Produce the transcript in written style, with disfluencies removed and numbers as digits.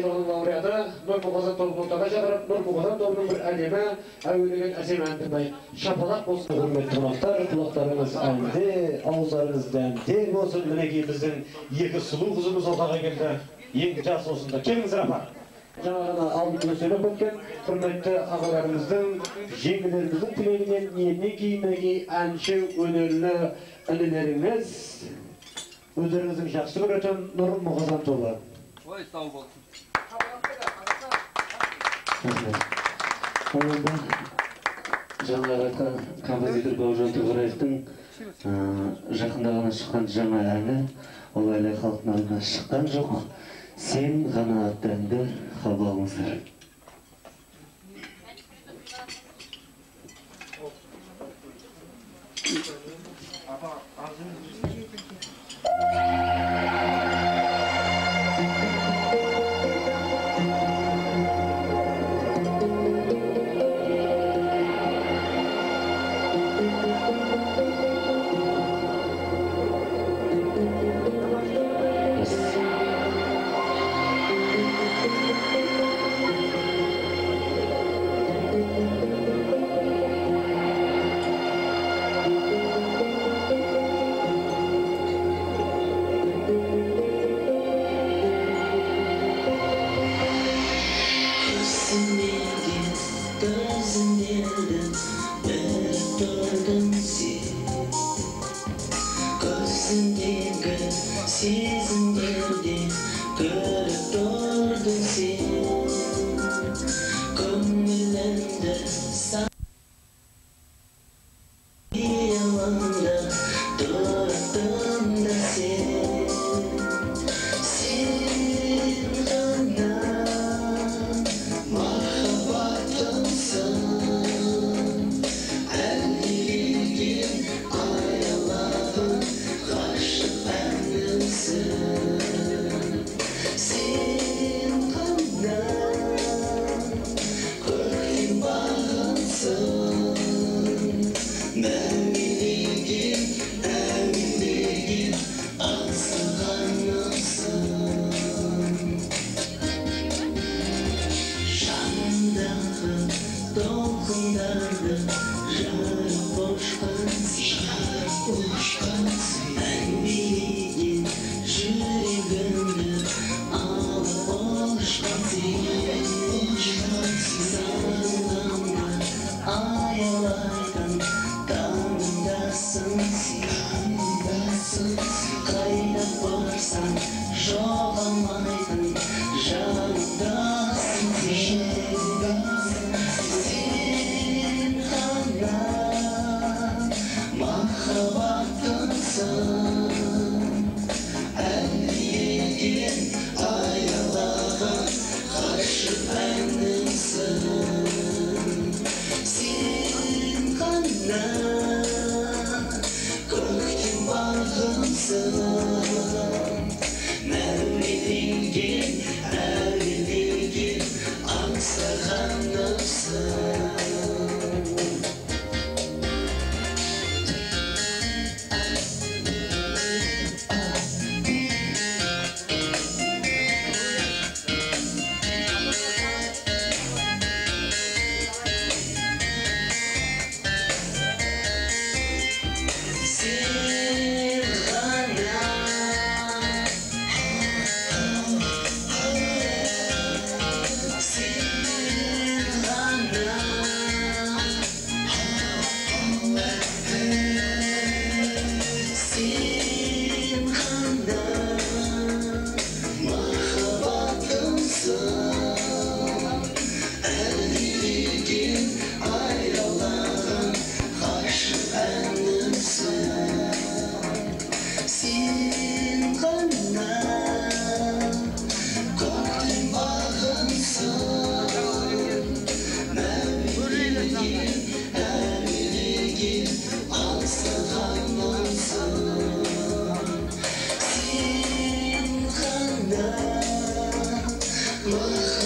Laureatı Nurmuqazan Tolmuqtağa çağırıp Nurmuqazan Tolmuq'un bir əliyemə əvvəlігin əziməndirməy şapalaq olsun. Hürmetli qonaqlar, kulaqlarınız əndi, ağızlarınız dəm olsun. Minəki bizim iki sulu qızımız otağa geldi. Ең жас осында. Келіңіздер апа. Жаңағына алдында сөйлеп өткен құрметті ағаларымыздың, жеңгелеріміздің тілегінен ниетіне киіміне әнші өнерлі інілеріңіз өздеріңіздің жақсы көретін Нұрмұқазан тобы. Ой, сау болсын. Жаңағы композитор Бауыржан Тұғыраевтың жақында ғана шыққан жаңа әні, ол әлі халықтың алдына шыққан жоқ. Сен ғана атты әнді қабыл алыңыздар. Love